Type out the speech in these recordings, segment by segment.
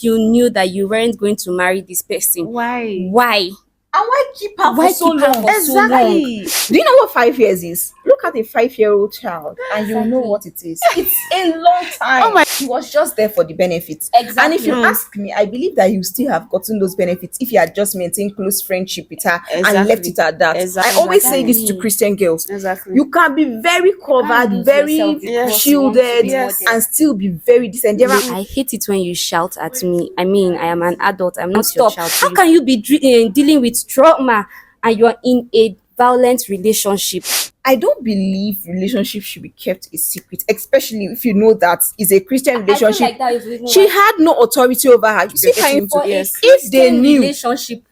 if you knew that you weren't going to marry this person? Why? And why keep her Why for so keep her long? for so long? Do you know what 5 years is? Look at a 5-year-old child and you know Exactly. what it is. It's a long time. Oh my- He was just there for the benefits. Exactly. And if you ask me, I believe that you still have gotten those benefits if you had just maintained close friendship with her and left it at that. Exactly. I always say this to Exactly. Christian girls. Exactly. You can be very covered, lose very yourself because you want to shielded, be modest. and still be very decent. There are I hate it when you shout at me. I mean, I am an adult. I'm not Stop. your child. How can you be dealing with trauma and you're in a violent relationship? I don't believe relationships should be kept a secret, especially if you know that it's a Christian relationship. She had no authority over her. You see, getting for into- yes. if they Christian knew, relationship,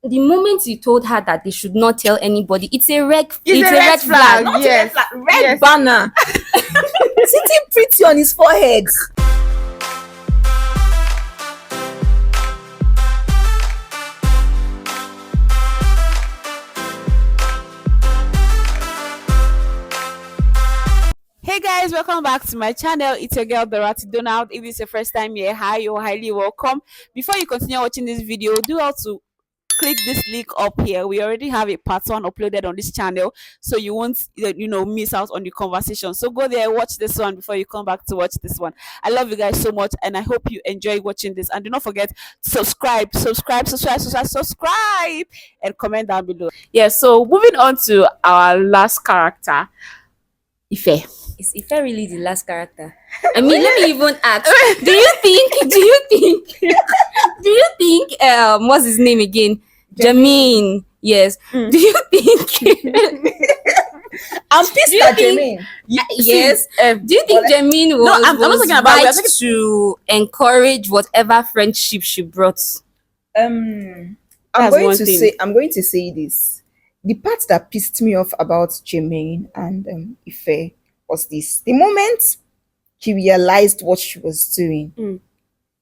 the moment you told her that they should not tell anybody, it's a red red flag. not Yes. a red flag, red Yes. banner sitting pretty on his forehead. Hey guys, welcome back to my channel. It's your girl Dorothy Donald. If this is your first time here, hi, you're highly welcome. Before you continue watching this video, do also click this link up here. We already have a part 1 uploaded on this channel, so you won't miss out on the conversation. So go there, watch this one before you come back to watch this one. I love you guys so much and I hope you enjoy watching this, and do not forget to subscribe, and comment down below. Yeah, so moving on to our last character, Ife. Is Ife really the last character? I mean, let me even ask. Do you think what's his name again? Jermaine. Yes. Do you think I'm pissed you at think- Jermaine. yes. Do you think Jermaine I'm not was talking about- we are right talking- to encourage whatever friendship she brought? I'm That's going one to thing. say this. The part that pissed me off about Jermaine and Ife was this: the moment he realized what she was doing,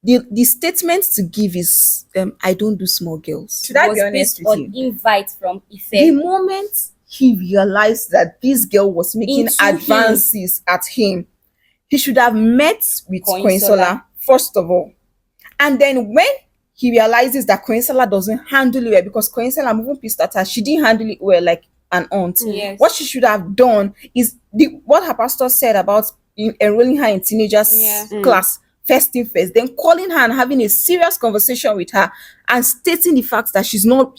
the statement to give is I don't do small girls. Should I Was be honest based with on you? invite from Ife. The moment he realized that this girl was making Into him. advances at him, he should have met with Koinsola. Koinsola first of all. And then when he realizes that Koinsola doesn't handle it well, because Koinsola, I'm even pissed at her, she didn't handle it well like an aunt. Yes. What she should have done is what her pastor said about enrolling her in teenagers class first thing first, then calling her and having a serious conversation with her and stating the fact that she's not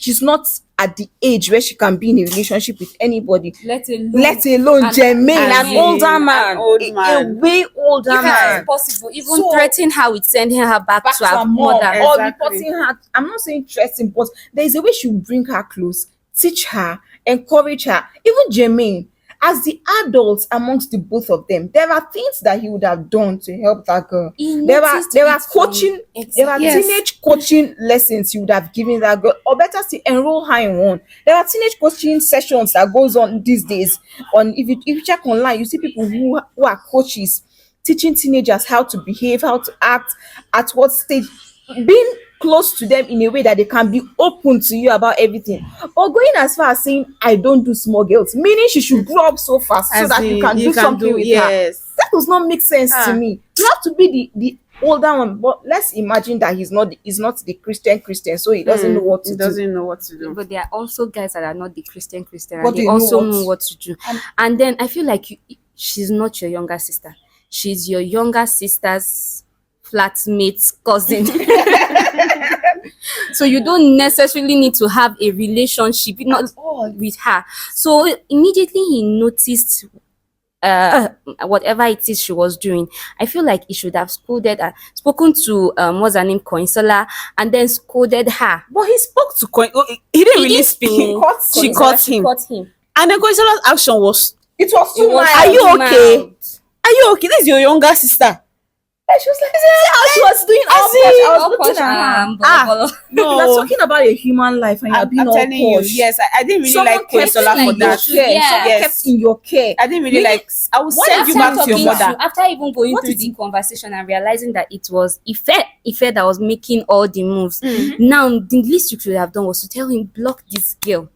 at the age where she can be in a relationship with anybody, Let alone Jermaine, an an older man, old a man. way older if man. it's possible, even So- threaten her with sending her back to her mom, mother. or Exactly. reporting her. I'm not saying threatening, but there is a way she will bring her close, teach her, encourage her. Even Jermaine, as the adults amongst the both of them, there are things that he would have done to help that girl. He There noticed are it from- coaching, there are Yes. teenage coaching lessons you would have given that girl, or better still, enroll her in one. There are teenage coaching sessions that goes on these days. If you check online, you see people who are coaches teaching teenagers how to behave, how to act, at what stage, being close to them in a way that they can be open to you about everything. But going as far as saying I don't do small girls, meaning she should grow up so fast so As that you in, can do something with her. yes. That does not make sense to me. You have to be the older one, but let's imagine that he's not the Christian, so he doesn't know what to He do. doesn't know what to do. But there are also guys that are not the Christian, But and they they know also what- know what to do. And then I feel like she's not your younger sister. She's your younger sister's flatmate's cousin. So you don't necessarily need to have a relationship not with her. So immediately he noticed whatever it is she was doing. I feel like he should have scolded her, spoken to what's her name, Koinsola, and then scolded her. But he spoke to he didn't really speak. She caught him. And then Koisola's action was, It was too much. Are you okay? Are you okay? This is your younger sister. And she was like, see how she was doing all see, posh. I All was looking posh at her. and Ah, bolo. No, You're talking about a human life and you're I'm being all telling you, posh. yes, I didn't really Someone like kept Koisola in for your that. care. Yes. Someone Yes. kept in your care. I didn't really Meaning, like. I would what send after you back to your talking mother. After even going What through is the conversation and realizing that it was Ife that was making all the moves, now the least you could have done was to tell him, block this girl.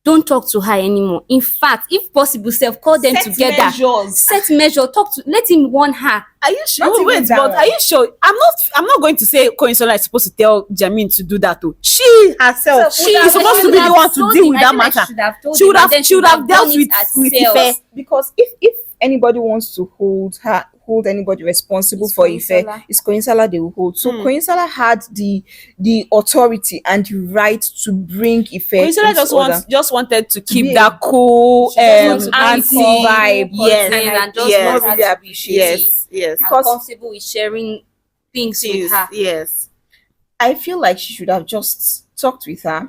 don't talk to her anymore. In fact, if possible, self call them Set together. measures. Set measure. Talk to. Let him warn her. Are you sure? Not even Wait, that but one. are you sure? I'm not going to say Koinsola is supposed to tell Jamin to do that too. She herself, So she would is have- supposed she to would be the have one to told deal him. with I that feel like matter. she should have told She him, would and have then she would have dealt done it with herself. Ife. Because if anybody wants to hold anybody responsible It's for Koinsola. Ife, it's Koinsala they will hold. So Koinsala had the authority and the right to bring Ife Koinsola into order. just wanted to keep be that cool She just wants to be auntie calm, vibe. Yes, and I just yes, want her really to be appreciate it. busy yes, and Because- comfortable with sharing things with her. yes. I feel like she should have just talked with her,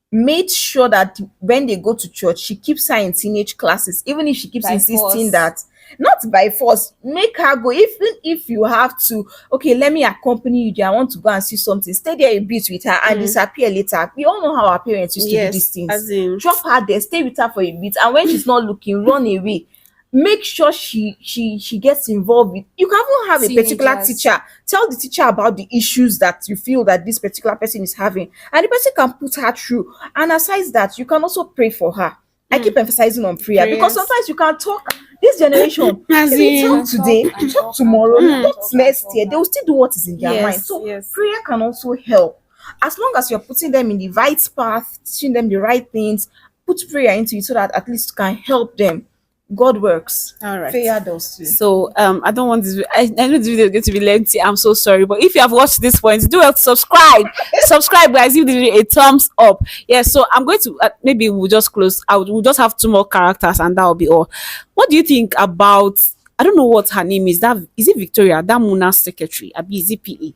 made sure that when they go to church, she keeps her in teenage classes, even if she keeps By insisting force. that not by force, make her go. Even if you have to, okay, let me accompany you there. I want to go and see something. Stay there a bit with her and disappear later. We all know how our parents used to do these things. As in, Drop her there, stay with her for a bit, and when she's not looking, run away. Make sure she gets involved with. You can even have a particular Teenagers. teacher. Tell the teacher about the issues that you feel that this particular person is having, and the person can put her through. And aside that, you can also pray for her. I keep emphasizing on prayer because Prayers. sometimes you can talk. This generation, As if you in- talk today, Talk and talk talk tomorrow, and talk talk and next talk year, and- they will still do what is in their Yes, mind. So yes. prayer can also help. As long as you're putting them in the right path, teaching them the right things, put prayer into it so that at least you can help them. God works. All right. Prayer does too. So I don't want this. I know this video is going to be lengthy. I'm so sorry, but if you have watched this point, do well to subscribe. Subscribe, guys. Give this video a thumbs up. Yeah. So I'm going to maybe we'll just close out. We'll just have 2 more characters, and that will be all. What do you think about? I don't know what her name is. That is it. Victoria, that Muna's secretary. Abi, is it PE?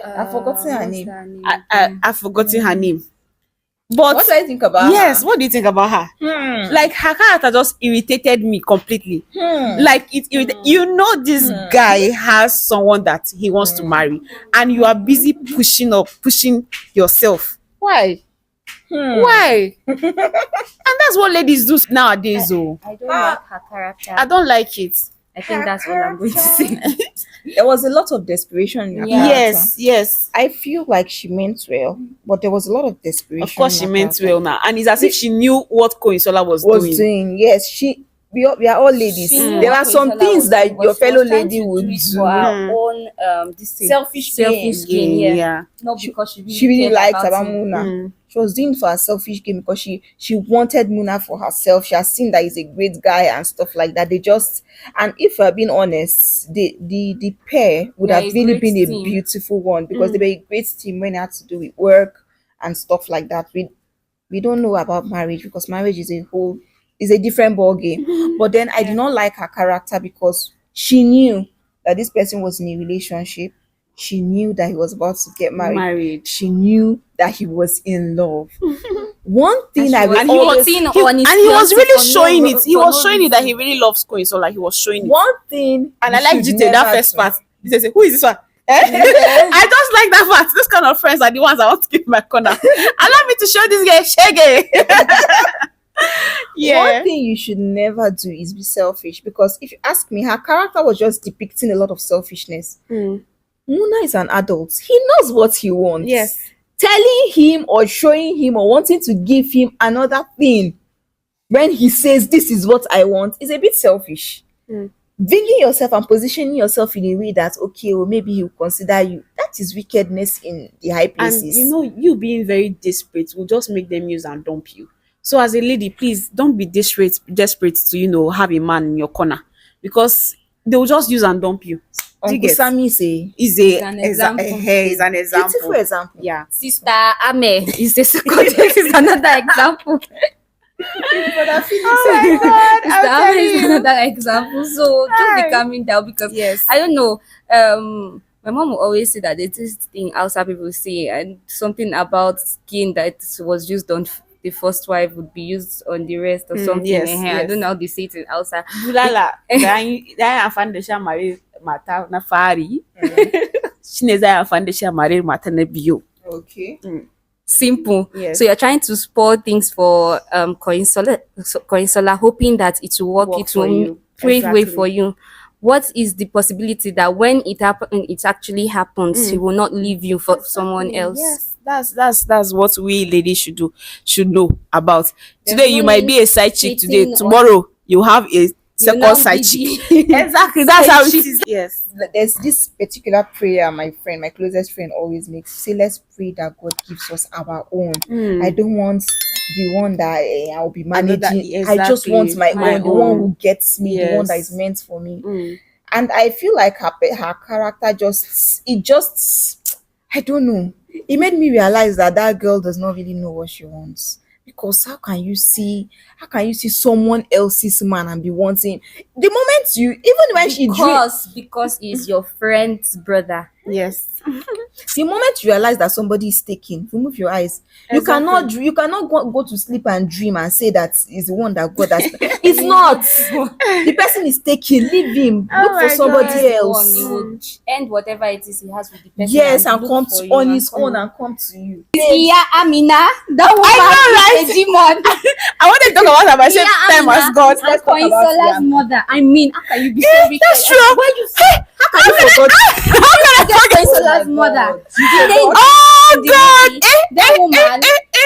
I've forgotten her what's name. her name? I've forgotten her name. But What do I think about yes, her? what do you think about her? Like her character just irritated me completely. Like you know this guy has someone that he wants to marry, and you are busy pushing yourself. Why? Why? And that's what ladies do nowadays. Oh, I don't like her character. I don't like it. I think that's what I'm going to say. There was a lot of desperation in her Yeah. character. Yes. I feel like she meant well, but there was a lot of desperation. Of course, she in her meant character. well now, and it's as if she knew what Koinsola was doing. Yes, we are all ladies. She knew There what are some Koinsola things was that doing, but your she was fellow trying lady to would do it do. for her own this thing. Selfish selfish gain. Yeah. Yeah. Not because she She really cared liked about him. Muna. She was doing it for her selfish game because she wanted Muna for herself. She has seen that he's a great guy and stuff like that. And if we're being honest, the pair would They're have a really great been a team. beautiful one because they were a great team when it had to do with work and stuff like that. We don't know about marriage because marriage is a different ball game. But then I did not like her character because she knew that this person was in a relationship. She knew that he was about to get married. She knew that he was in love. One thing I will And he was always seeing And on his he was fiancé really for showing no- it. He for was no showing it that reason. he really loves Koinsola. He was showing it. one thing And I you like should Jite, that never first do. part. He says, who is this one? I just like that part. Those kind of friends are the ones I want to keep in my corner. Allow me to show this guy shaggy. One thing you should never do is be selfish because if you ask me, her character was just depicting a lot of selfishness. Muna is an adult. He knows what he wants. Yes. Telling him or showing him or wanting to give him another thing when he says this is what I want is a bit selfish. Bringing yourself and positioning yourself in a way that okay, well maybe he'll consider you. That is wickedness in the high And places. you know, you being very desperate will just make them use and dump you. So as a lady, please don't be desperate to, have a man in your corner because they will just use and dump you. Do you Uncle get? Sammy is Is an example. is an example. beautiful example. Yeah. Sister Ame is the second is another example. Oh my God, Sister I'm Ame telling is you. another example. So just Hi. be calming down because Yes. I don't know. My mom will always say that there's this thing outside people say and something about skin that was used on the first wife would be used on the rest or something. yes, I yes. don't know how they say it in outside. Bulala, dan foundation mare mata na fari. Shine zai foundation mare mata na biyu. Okay. Simple. Yes. So you're trying to spoil things for Koinsola, hoping that it will work, Work it for will you. pave way Exactly. for you. what is the possibility that when it actually happens, he will not leave you for someone else? Yes, that's what we ladies should know about. There's Today no you might be a need side chick today, cheating or tomorrow you have a you second now side be chick. the Exactly, that's side how it chick. is. Yes. There's this particular prayer my closest friend always makes. Say, let's pray that God gives us our own. I don't want the one that I'll be Another- managing. I just want exactly, my own, the one who gets me, the one that Yes. is meant for me. Mm. And I feel like her character just I don't know. It made me realize that that girl does not really know what she wants. Because how can you see someone else's man and be wanting the moment you even when she dream Because he's your friend's brother. Yes. the moment you realize that somebody is taking, remove your eyes. Exactly. You cannot go to sleep and dream and say that is the one that God has. It's not. The person is taking. Leave him. Oh Look for my somebody God. He else. would end whatever it is he has with the person. Yes, and look come for to you on and his come own on. and come to you. Yeah, Amina, that woman is a demon. I wanted to talk about her, but I said Yeah, time has Amina, gone. and Let's talk about Koinsola's Yam. mother. I mean, how can you be so wicked? That's true. Why you How can you forget? Koinsola's Oh my mother? God. Oh God! That woman.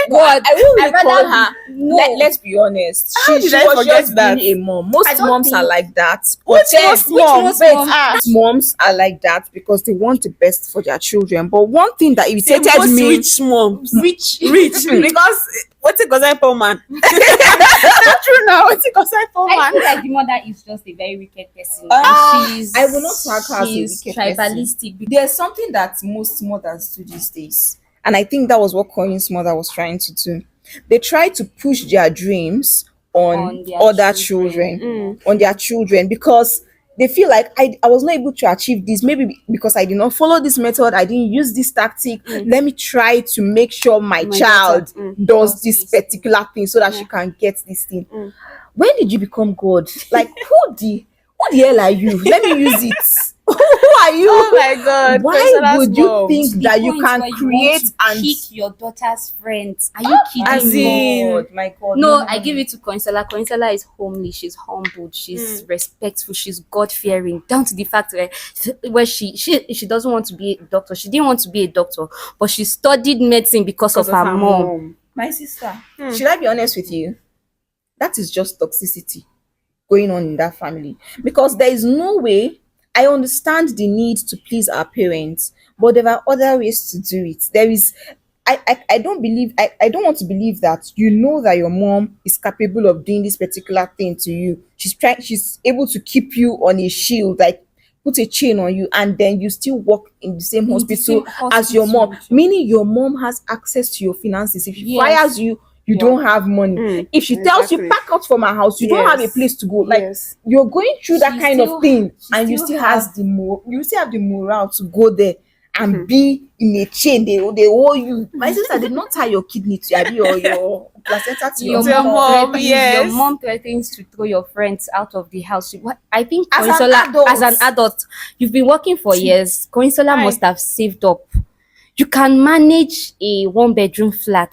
What? I won't I'd really call rather her. no. Let's be honest. How did I was forget just that? being a mom. Most I don't moms are think- like that. Which But then- most mom? most Wait, mom? moms are like that because they want the best for their children. But one thing that irritated Most me, rich moms. rich, Rich because what's it cause I poor man? That's true now. What's it cause I poor I man? feel like the mother is just a very wicked person. Ah, And she's I will not tag her as a she's wicked person. tribalistic. There's something that most mothers do these days, and I think that was what Corin's mother was trying to do. They try to push their dreams on On their other children. children, on their children, because they feel like I was not able to achieve this, maybe because I did not follow this method, I didn't use this tactic. Let me try to make sure my child daughter, does does this this particular thing so that she can get this thing. When did you become God? Like who the hell are you? Let me use it. Who are you? Oh my God! Why Koinsola's would you mom. think The that you point can where you create want to and pick your daughter's friends? Are you as kidding me? in- my God, No, I give it to Coinsola. Coinsola is homely, she's humbled, she's respectful, she's God fearing, down to the fact where she doesn't want to be a doctor. She didn't want to be a doctor, but she studied medicine because of her mom. My sister. Should I be honest with you? That is just toxicity going on in that family, because there is no way. I understand the need to please our parents, but there are other ways to do it. There is I don't want to believe that you know that your mom is capable of doing this particular thing to you. She's able to keep you on a shield, like put a chain on you, and then you still work in the same the hospital same as your mom, hospital. meaning your mom has access to your finances. If she Yes. fires you, you don't have money. If she tells you exactly. pack out from her house, you don't have a Yes. place to go. Like Yes. you're going through that She kind still- of thing, she and you still still have- have you still have the morale to go there and be in a chain. They owe you. My sister did not tie your kidney to you or your placenta to Your Your mom, mom, threatens, yes. your mom threatens to throw your friends out of the house. I think As an Coinsola, adult. as an adult, you've been working for years. Coinsola Right. must have saved up. You can manage a 1-bedroom flat.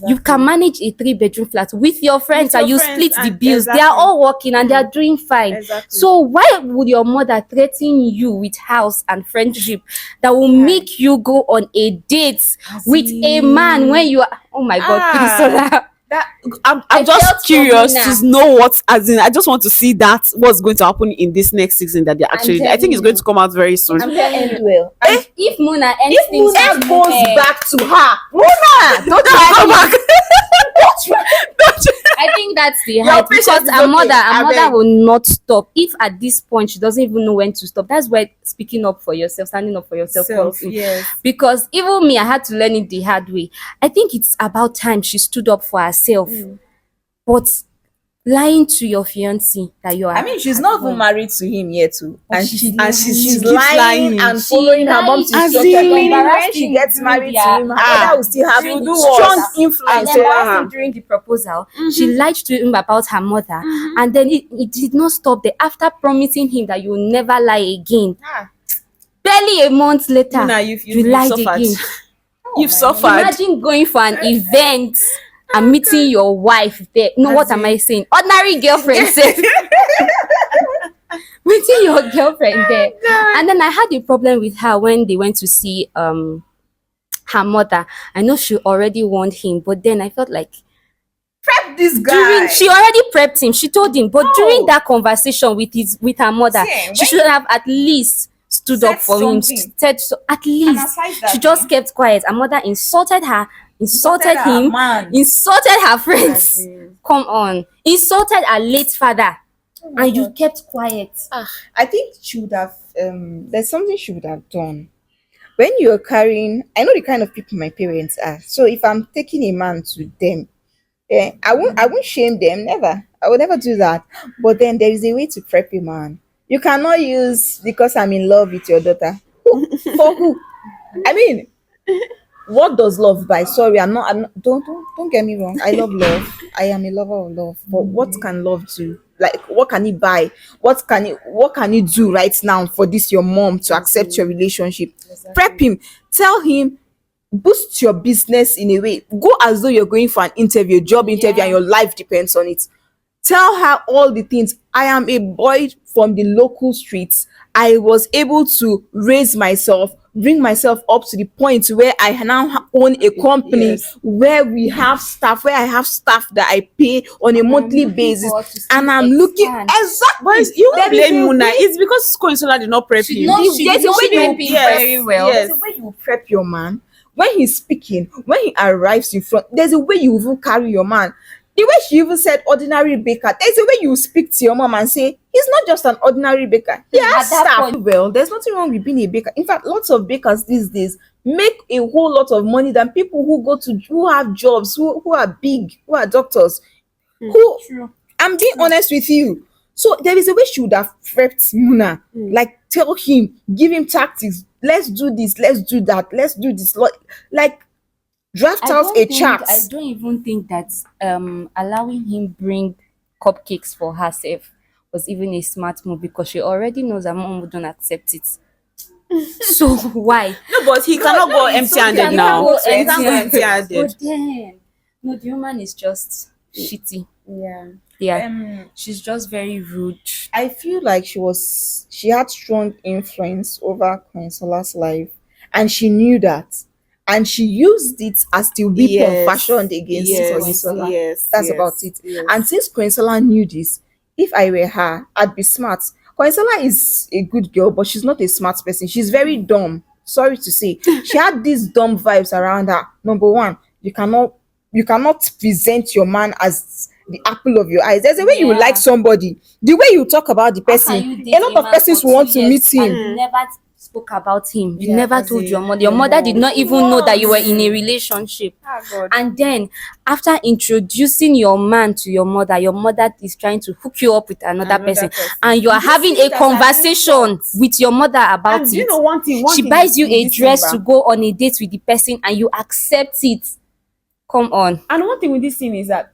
You can manage a 3-bedroom flat with your friends, your and you friends, split the and bills. They are exactly. all working and they are doing fine. Exactly. So why would your mother threaten you with house and friendship that will make you go on a date with a man when you are? Oh my God, Coinsola. That I'm I felt just curious for to Mina. know what, as in, I just want to see that what's going to happen in this next season that they're actually. I think telling it's going you. to come out very soon. I'm gonna end well. And If Muna ends if things Muna with goes Muna, back to her, Muna, don't Come try back. I think that's the Your height, patience because is a okay, mother abeg. will not stop. If at this point she doesn't even know when to stop, that's where speaking up for yourself, standing up for yourself comes in. Yes. Because even me, I had to learn it the hard way. I think it's about time she stood up for herself. But lying to your fiancé that you are, I mean, she's not even married to him yet, too, and she's she's lying. lying and She following her lied. mom's As instruction. in, Meaning when embarrassing she gets during married to their- him, her mother will still have she'll do strong what? influence and over embarrassing her. during the proposal. She lied to him about her mother, and then it did not stop there. After promising him that you will never lie again, barely a month later, Muna, you've lied suffered. again. You've my suffered. Imagine going for an event and meeting your wife there. No, what am I saying? Ordinary girlfriend said. meeting your girlfriend there. And then I had a problem with her when they went to see her mother. I know she already warned him, but then I felt like Prep this during guy. she already prepped him. She told him, but No. during that conversation with her mother, See, she when should have at least stood said up for him. something. Said so, at least aside that, she just eh? kept quiet. Her mother insulted her, insulted her him, man. insulted her friends. As in- Come on, insulted her late father, my and you God. kept quiet. I think she would have there's something she would have done. When you're carrying, I know the kind of people my parents are. So if I'm taking a man to them, I won't shame them, never. I would never do that. But then there is a way to prep a man. You cannot use because I'm in love with your daughter. For who? I mean, what does love buy? Sorry, I'm not don't get me wrong. I love love. I am a lover of love. But what can love do? Like what can it buy? What can it do right now for this your mom to accept your relationship? Prep him, tell him, boost your business in a way. Go as though you're going for an interview, job interview, and your life depends on it. Tell her all the things. I am a boy from the local streets. I was able to raise myself, bring myself up to the point where I now own a company, Yes. where I have staff that I pay on a monthly looking basis, forward to see and it I'm looking expand. exactly. But you There won't is blame a Muna. way- It's because Koinsola did not prep him. No, There's she a did not way you prep him yes, very well. yes. There's a way you prep your man when he's speaking, when he arrives in front. There's a way you even carry your man. The way she even said ordinary baker, there's a way you speak to your mom and say he's not just an ordinary baker. He has At that staff. point- Well, there's nothing wrong with being a baker. In fact, lots of bakers these days make a whole lot of money than people who have jobs, who are big, who are doctors. Who I'm being honest with you. So there is a way she would have prepped Muna. Like tell him, give him tactics. Let's do this, let's do that, let's do this. Like draft out a chart. I don't even think that allowing him bring cupcakes for herself was even a smart move, because she already knows her mom wouldn't accept it. So why? No, but he cannot go empty-handed Sometimes now. you He can't can't go go empty-handed. But then, no, the woman is just shitty. Yeah. Yeah, she's just very rude. I feel like she had strong influence over Queen Sola's life, and she knew that, and she used it as the weapon Yes, fashioned against yes, Queen Sola. yes, That's yes, about it. yes. And since Queen Sola knew this, if I were her, I'd be smart. Queen Sola is a good girl, but she's not a smart person. She's very dumb. Sorry to say, she had these dumb vibes around her. Number one, you cannot present your man as the apple of your eyes. There's a way you Yeah. like somebody, the way you talk about the How person. can you date A lot of man persons for will want 2 to years meet and him. you never spoke about him. You Yeah, never as told in your mother. Your mother did not even know that you were in a relationship. And then, after introducing your man to your mother is trying to hook you up with another person, and you are You having see a it as an conversation insult. with your mother about And it. do you know one thing? She buys you a dress to go on a date with the person, and you accept it. Come on. And one thing with this scene is that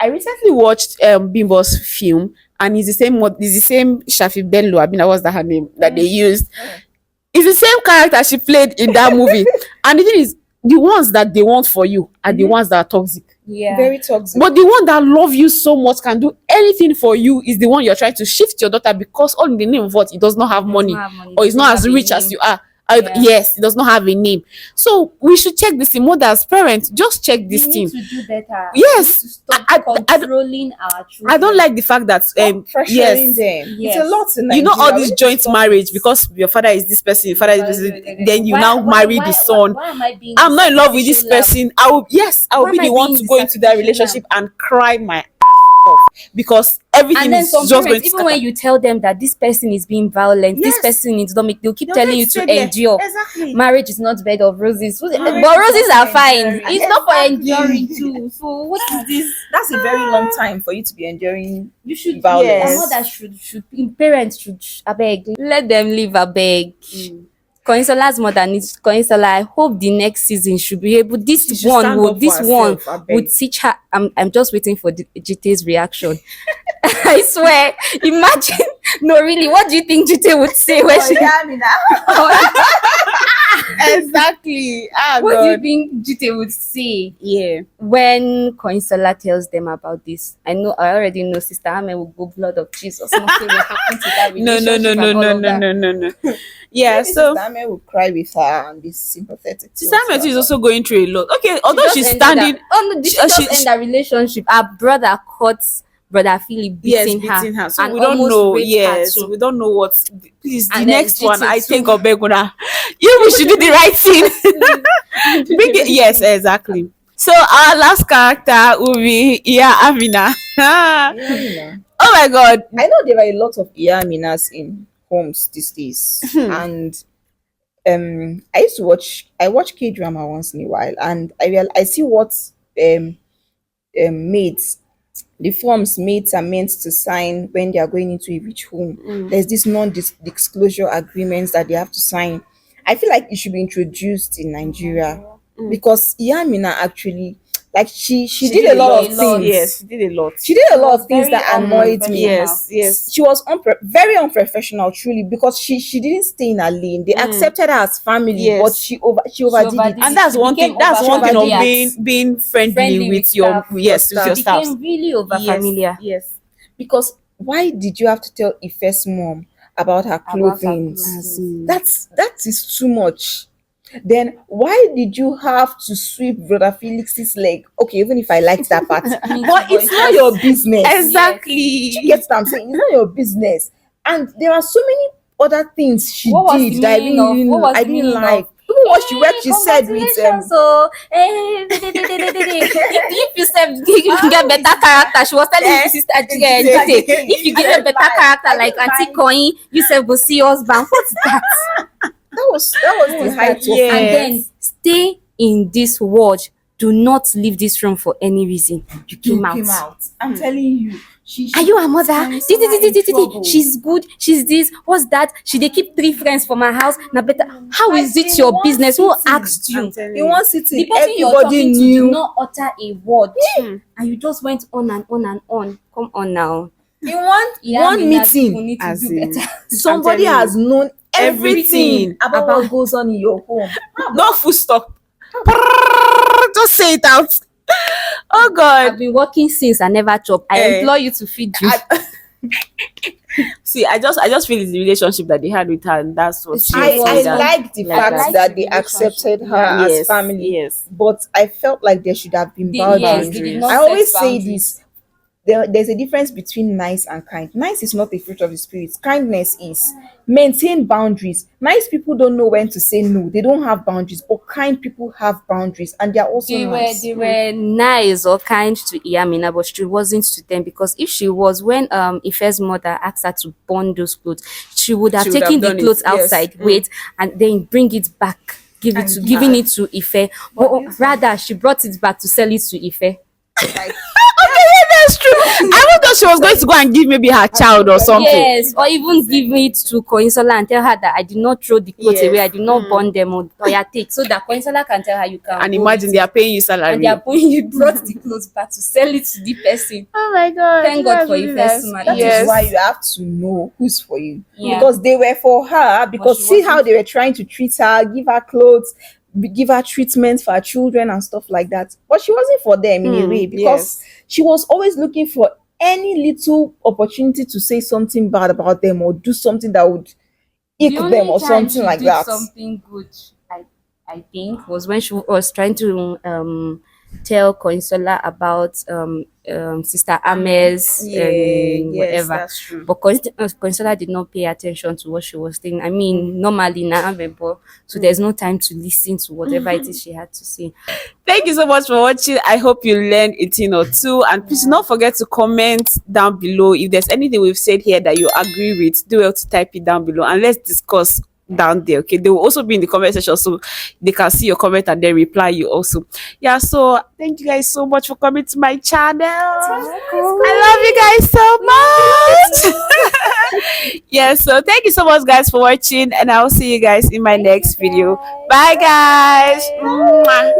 I recently watched Bimbo's film, and it's the same Shafi Bello. I mean, what's that her name that they used? It's the same character she played in that movie. And the thing is, the ones that they want for you are the ones that are toxic. Yeah. Very toxic. But the one that love you so much, can do anything for you, is the one you're trying to shift your daughter, because all in the name of what? It does not have money, not have money, or it's doesn't not as have a rich as name. you are. Yeah. Yes, it does not have a name. So we should check this thing. Mothers, parents, just check this We thing. need to do better. Yes. We need to stop I don't- controlling our children. I don't like the fact that Pressuring yes, them. Yes. It's a lot in you know, Nigeria. all We this need to joint stop marriage, it. because your father is this person, your father is this person, then you now Why- marry why- the son. Why am I being I'm not in love with this sacrificial lamb? person. I will Why be am I the one being to the go into that sacrificial relationship and cry my off, because everything And then is some just going parents, to even when scatter. you tell them that this person is being violent, this Yes. person is not, they'll keep They'll telling you just to stay there. endure. Exactly. Marriage is not bed of roses. But Marriage roses is not are fine. enduring. It's not for Exactly. enduring too. So what is this? That's a very long time for you to be enduring You should violence. Yes. Our mother should parents should abeg let them live abeg. Koinsola's mother needs Koinsola. I hope the next season should be able. She should stand up for herself, abeg. would teach her. I'm just waiting for GT's reaction. I swear. Imagine. No, really. What do you think GT would say when she? Exactly. Ah, What do you God. think Jite would say Yeah. when Coinsola tells them about this? I already know Sister Ame will go blood of Jesus. Nothing will happen to that No, no, no, relationship no, and all no, of no, that. no, no, no. Yeah, Maybe so Sister Ame will cry with her and be sympathetic Sister towards Amet her. is also going through a lot. Okay, She although just she's ended that. standing, Oh no, did she just end she that relationship? Her brother caught brother Philip yes, beating her beating her. So and we don't almost know. raped her Yes, too. we don't know what. Please, the And then next one, I Jite think too. of Beguna. You we should do the right thing. Please, do Bring the it. right Yes, thing. exactly. So our last character will be Amina. Yeah, Mina. Oh my God. I know there are a lot of Iyaminas in homes these days, and I watch K drama once in a while, and I see what um maids the forms mates are meant to sign when they are going into a rich home. There's this non-disclosure agreements that they have to sign. I feel like it should be introduced in Nigeria because Yamina actually, like, she did a lot of Yes, things. she did a lot. She did a She lot was of things very that annoyed me. unprofessional. Yes. She was very unprofessional, truly, because she didn't stay in her lane. They accepted her as family, but Yes. she overdid it. overdid And it. that's She one became thing. That's over one thing of familiar. being friendly Friendly with with your staff. yes with your She staff. became really over Yes, familiar yes. Because why did you have to tell Ife's mom about her about her clothing? clothing. That is too much. Then why did you have to sweep Brother Felix's leg? Okay, even if I liked that part, Me too, but but it's it not was- your business. Exactly. You get what I'm saying? It's not your business. And there are so many other things she What was did the that meaning of? What was I the didn't meaning like. of? Even what she said with Congratulations, so if you said you get better character, she was telling you sister Jide, if you get a better character like Auntie Coin, you said will see us bank. What's that? that was the Was height that? of And Yes. then stay in this world. Do not leave this room for any reason. You came out. I'm telling you. Are you a mother? finds her in trouble. She's good. She's this. What's that? She they keep 3 friends from her house. Now better. How Like, is it in your one business? Who sitting, asked you? I'm telling In one sitting, The person you're everybody talking to knew. did not utter a word, and you just went on and on and on. Come on now. In one Yeah, one Minas people meeting, need to As do in- better. somebody telling has known everything Everything about what goes on in your home. No full stop. Just say it out. Oh I've God. been working since I never chop. I Eh. implore you to feed me. See, I just feel it's the relationship that they had with her, and that's what she I- was I saying that- like the like fact that. that they accepted her Yeah. as Yes, family, yes. but I felt like there should have been They, boundaries. yes, they did not I set always say boundaries. this. There's a difference between nice and kind. Nice is not a fruit of the spirit. Kindness is. Maintain boundaries. Nice people don't know when to say no. They don't have boundaries, but kind people have boundaries, and they're also nice. They were nice or kind to Iyamina, but she wasn't to them, because if she was, when Ife's mother asked her to burn those clothes, she would have She would taken have the done it, clothes yes. outside, wait, and then bring it back, giving it to Ife. But rather, she brought it back to sell it to Ife. Like, Okay, that's true. I even thought she was going to go and give maybe her child or something. Yes, or even give it to Koinsola and tell her that I did not throw the clothes Yes. away, I did not burn them, or yeah, take, so that Koinsola can tell her you can. And go imagine with they it. are paying you salary. And they are putting you brought the clothes back to sell it to the person. Oh my God. Thank God that's for really Ife's nice. mother. that is Yes. why you have to know who's for you. Yeah. Because they were for her. Because she see how wasn't. they were trying to treat her, give her clothes, give her treatment for her children and stuff like that. But she wasn't for them in a way, because she was always looking for any little opportunity to say something bad about them or do something that would ick them or something like that. Something good, I think, was when she was trying to tell Koinsola about Sister Ames whatever. that's true. But Koinsola did not pay attention to what she was saying. I mean, normally now, so there's no time to listen to whatever it is she had to say. Thank you so much for watching. I hope you learned a thing or two. And please do not forget to comment down below. If there's anything we've said here that you agree with, do well to type it down below and let's discuss down there. Okay, they will also be in the comment section so they can see your comment and then reply you also. Yeah, so thank you guys so much for coming to my channel. I love you guys so much. Yeah, so thank you so much guys for watching, and I'll see you guys in my next video. Bye guys. Mwah.